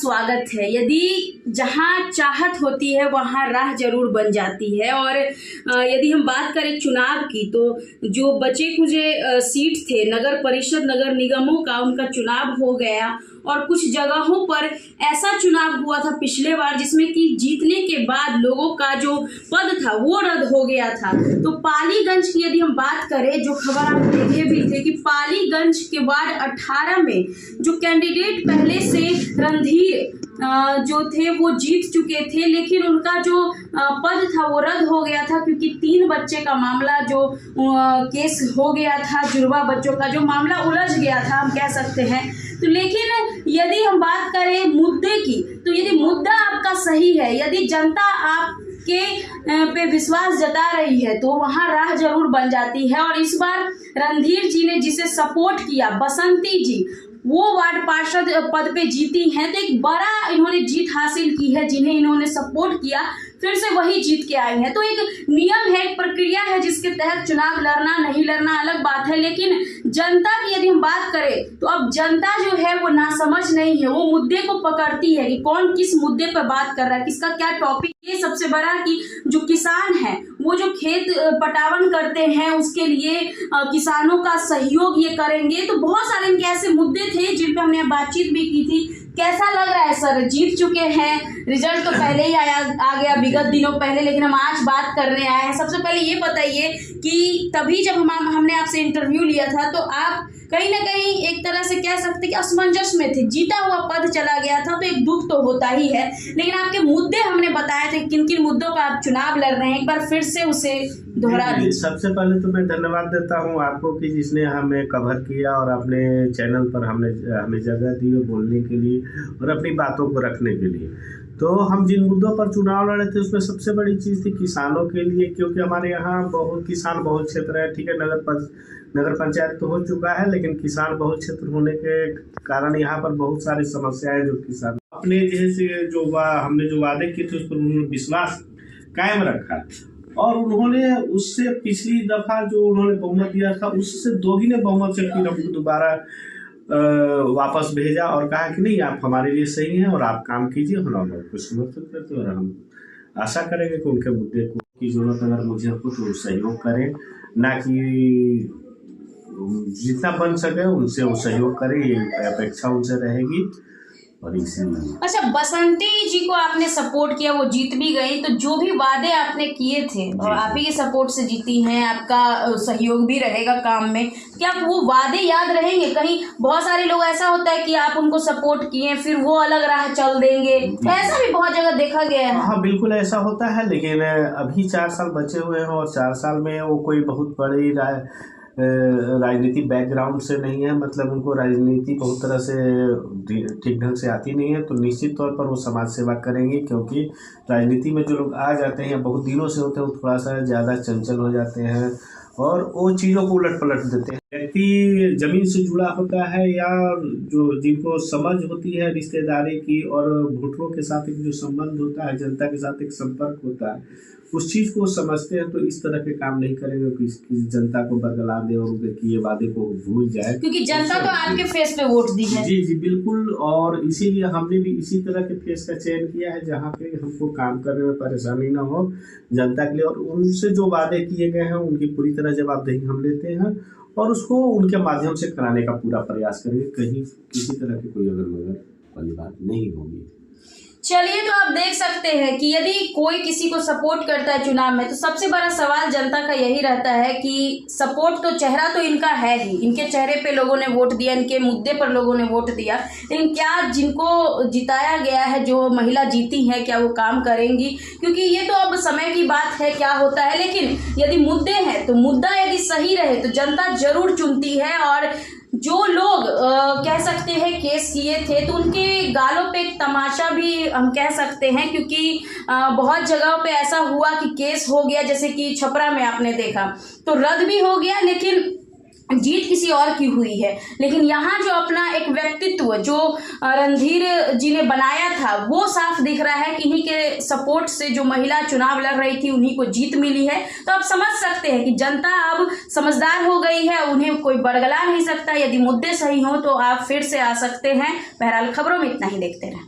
स्वागत है। यदि जहां चाहत होती है वहां राह जरूर बन जाती है। और यदि हम बात करें चुनाव की, तो जो बचे कुचे सीट थे नगर परिषद नगर निगमों का, उनका चुनाव हो गया। और कुछ जगहों पर ऐसा चुनाव हुआ था पिछले बार जिसमें कि जीतने के बाद लोगों का जो पद था वो रद्द हो गया था। तो पालीगंज की यदि हम बात करें, जो खबर आप देखे भी थे कि पालीगंज के वार्ड 18 में जो कैंडिडेट पहले से रणधीर जो थे वो जीत चुके थे, लेकिन उनका जो पद था वो रद्द हो गया था, क्योंकि 3 बच्चे का मामला जो केस हो गया था, जुड़वा बच्चों का जो मामला उलझ गया था हम कह सकते हैं। तो लेकिन यदि हम बात करें मुद्दे की, तो यदि मुद्दा आपका सही है, यदि जनता आपके पे विश्वास जता रही है, तो वहां राह जरूर बन जाती है। और इस बार रणधीर जी ने जिसे सपोर्ट किया, बसंती जी, वो वार्ड पार्षद पद पे जीती हैं। तो एक बड़ा इन्होंने जीत हासिल की है। जिन्हें इन्होंने सपोर्ट किया फिर से वही जीत के आई हैं। तो एक नियम है, एक प्रक्रिया है जिसके तहत चुनाव लड़ना नहीं लड़ना अलग बात है। लेकिन जनता की यदि हम बात करें, तो अब जनता जो है वो नासमझ नहीं है, वो मुद्दे को पकड़ती है कि कौन किस मुद्दे पर बात कर रहा है, किसका क्या टॉपिक। ये सबसे बड़ा कि जो किसान है वो जो खेत पटावन करते हैं उसके लिए किसानों का सहयोग ये करेंगे। तो बहुत सारे इनके ऐसे मुद्दे थे जिन पर हमने बातचीत भी की थी। कैसा लग रहा है सर? जीत चुके हैं, रिजल्ट तो पहले ही आ गया विगत दिनों पहले, लेकिन हम आज बात करने आए हैं। सबसे पहले ये बताइए कि तभी जब हमने आपसे इंटरव्यू लिया था, तो आप कहीं ना कहीं एक तरह से कह सकते कि असमंजस में थे। जीता हुआ पद चला गया था तो एक दुख तो होता ही है, लेकिन आपके मुद्दे हमने बताए थे, किन किन मुद्दों का आप चुनाव लड़ रहे हैं, एक बार फिर से उसे दोहरा दीजिए। सबसे पहले तो मैं धन्यवाद देता हूं आपको कि जिसने हमें कवर किया और अपने चैनल पर हमें जगह दी बोलने के लिए और अपनी बातों को रखने के लिए। तो हम जिन मुद्दों पर चुनाव लड़े थे उसमें सबसे बड़ी चीज़ थी किसानों के लिए, क्योंकि हमारे यहाँ बहुत किसान बहुल क्षेत्र है। ठीक है, नगर पंचायत तो हो चुका है, लेकिन किसान बहुल क्षेत्र होने के कारण यहाँ पर बहुत सारी समस्याएं जो किसान अपने जैसे हमने जो वादे किए थे उस पर उन्होंने विश्वास कायम रखा। और उन्होंने उससे पिछली दफा जो उन्होंने बहुमत दिया था उससे दोगुने बहुमत से फिर हमको दोबारा वापस भेजा और कहा कि नहीं, आप हमारे लिए सही हैं और आप काम कीजिए, हम आपको समर्थन करते हैं और हम आशा करेंगे कि उनके मुद्दे की जरूरत अगर मुझे हो तो सहयोग करें, ना कि जितना बन सके उनसे वो सहयोग करें, ये अपेक्षा उनसे रहेगी। और इसीलिए अच्छा, बसंती जी को आपने सपोर्ट किया, वो जीत भी गई, तो जो भी वादे आपने किए थे और आप ही के सपोर्ट से जीती हैं, आपका सहयोग भी रहेगा काम में, क्या वो वादे याद रहेंगे? कहीं बहुत सारे लोग ऐसा होता है कि आप उनको सपोर्ट किए फिर वो अलग राह चल देंगे, तो ऐसा भी बहुत जगह देखा गया है। हाँ बिल्कुल ऐसा होता है, लेकिन अभी 4 साल बचे हुए हैं और 4 साल में वो कोई बहुत बड़ी राजनीतिक बैकग्राउंड से नहीं है, मतलब उनको राजनीति बहुत तरह से ठीक ढंग से आती नहीं है। तो निश्चित तौर पर वो समाज सेवा करेंगे, क्योंकि राजनीति में जो लोग आ जाते हैं या बहुत दिनों से होते हैं वो थोड़ा सा ज़्यादा चंचल हो जाते हैं और वो चीज़ों को उलट पलट देते हैं। व्यक्ति जमीन से जुड़ा होता है या जो जिनको समझ होती है रिश्तेदारी की और वोटरों के साथ एक जो संबंध होता है, जनता के साथ एक संपर्क होता है, उस चीज़ को समझते हैं। तो इस तरह के काम नहीं करेंगे कि जनता को बरगला दे और उनके किए वादे को भूल जाए, क्योंकि जनता तो आपके फेस पे वोट दी है। जी बिल्कुल, और इसीलिए हमने भी इसी तरह के फेस का चयन किया है जहाँ पे हमको काम करने में परेशानी ना हो जनता के लिए। और उनसे जो वादे किए गए हैं उनकी पूरी तरह जवाबदेही हम लेते हैं और उसको उनके माध्यम से कराने का पूरा प्रयास करेंगे। कहीं किसी तरह की कोई अगर मगर वाली बात नहीं होगी। चलिए, तो आप देख सकते हैं कि यदि कोई किसी को सपोर्ट करता है चुनाव में, तो सबसे बड़ा सवाल जनता का यही रहता है कि सपोर्ट तो चेहरा तो इनका है ही, इनके चेहरे पे लोगों ने वोट दिया, इनके मुद्दे पर लोगों ने वोट दिया, लेकिन क्या जिनको जिताया गया है, जो महिला जीती है, क्या वो काम करेंगी? क्योंकि ये तो अब समय की बात है क्या होता है। लेकिन यदि मुद्दे हैं तो मुद्दा यदि सही रहे तो जनता जरूर चुनती है। और जो लोग कह सकते हैं केस किए थे, तो उनके गालों पे एक तमाशा भी हम कह सकते हैं, क्योंकि बहुत जगहों पे ऐसा हुआ कि केस हो गया, जैसे कि छपरा में आपने देखा तो रद्द भी हो गया, लेकिन जीत किसी और की हुई है। लेकिन यहाँ जो अपना एक व्यक्तित्व जो रणधीर जी ने बनाया था वो साफ दिख रहा है कि इन्हीं के सपोर्ट से जो महिला चुनाव लड़ रही थी उन्हीं को जीत मिली है। तो आप समझ सकते हैं कि जनता अब समझदार हो गई है, उन्हें कोई बरगला नहीं सकता। यदि मुद्दे सही हों तो आप फिर से आ सकते हैं। बहरहाल खबरों में इतना ही, देखते रहें।